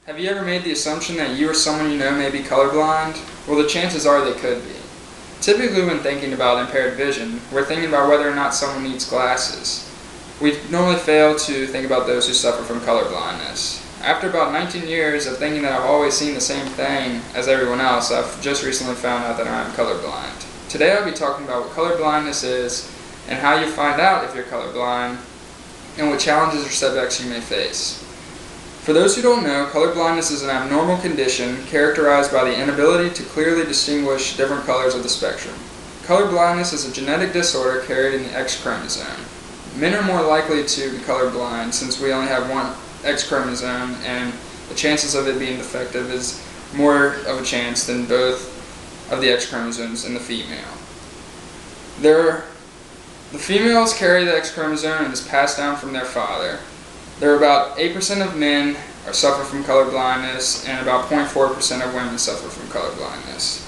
Have you ever made the assumption that you or someone you know may be colorblind? Well, the chances are they could be. Typically when thinking about impaired vision, we're thinking about whether or not someone needs glasses. We normally fail to think about those who suffer from colorblindness. After about 19 years of thinking that I've always seen the same thing as everyone else, I've just recently found out that I'm colorblind. Today I'll be talking about what colorblindness is and how you find out if you're colorblind and what challenges or setbacks you may face. For those who don't know, colorblindness is an abnormal condition characterized by the inability to clearly distinguish different colors of the spectrum. Colorblindness is a genetic disorder carried in the X chromosome. Men are more likely to be colorblind since we only have one X chromosome, and the chances of it being defective is more of a chance than both of the X chromosomes in the female. The females carry the X chromosome and is passed down from their father. There are about 8% of men suffer from colorblindness, and about 0.4% of women suffer from colorblindness.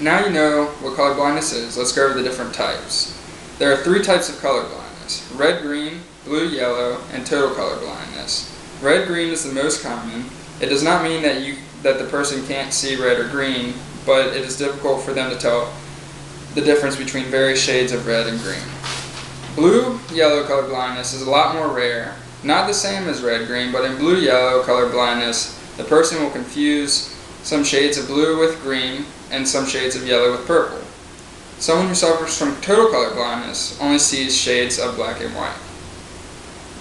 Now you know what colorblindness is, let's go over the different types. There are 3 types of colorblindness: red, green, blue, yellow, and total colorblindness. Red, green is the most common. It does not mean that the person can't see red or green, but it is difficult for them to tell the difference between various shades of red and green. Blue-yellow colorblindness is a lot more rare. Not the same as red-green, but in blue-yellow colorblindness, the person will confuse some shades of blue with green and some shades of yellow with purple. Someone who suffers from total colorblindness only sees shades of black and white.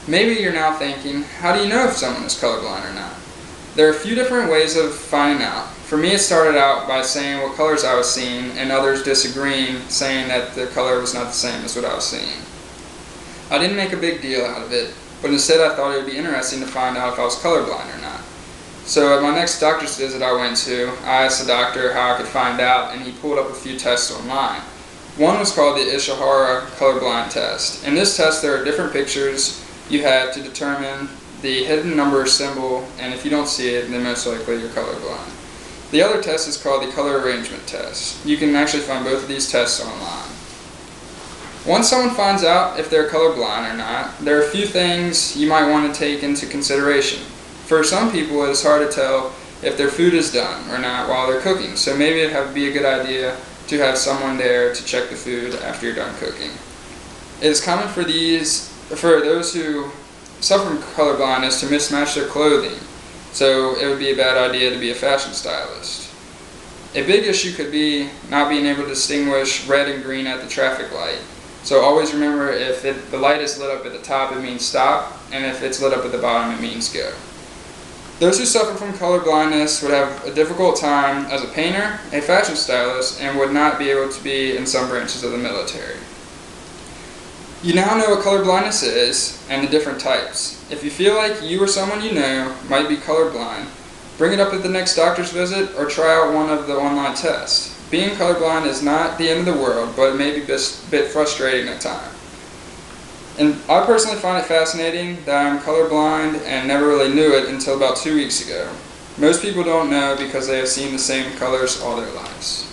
Maybe you're now thinking, how do you know if someone is colorblind or not? There are a few different ways of finding out. For me, it started out by saying what colors I was seeing, and others disagreeing, saying that the color was not the same as what I was seeing. I didn't make a big deal out of it, but instead I thought it would be interesting to find out if I was colorblind or not. So at my next doctor's visit I went to, I asked the doctor how I could find out, and he pulled up a few tests online. One was called the Ishihara colorblind test. In this test there are different pictures you have to determine the hidden number symbol, and if you don't see it, then most likely you're colorblind. The other test is called the color arrangement test. You can actually find both of these tests online. Once someone finds out if they're colorblind or not, there are a few things you might want to take into consideration. For some people, it is hard to tell if their food is done or not while they're cooking, so maybe it would be a good idea to have someone there to check the food after you're done cooking. It is common for those who suffer from colorblindness to mismatch their clothing, so it would be a bad idea to be a fashion stylist. A big issue could be not being able to distinguish red and green at the traffic light. So always remember, if the light is lit up at the top, it means stop, and if it's lit up at the bottom, it means go. Those who suffer from colorblindness would have a difficult time as a painter, a fashion stylist, and would not be able to be in some branches of the military. You now know what colorblindness is and the different types. If you feel like you or someone you know might be colorblind, bring it up at the next doctor's visit or try out one of the online tests. Being colorblind is not the end of the world, but it may be a bit frustrating at times. And I personally find it fascinating that I'm colorblind and never really knew it until about 2 weeks ago. Most people don't know because they have seen the same colors all their lives.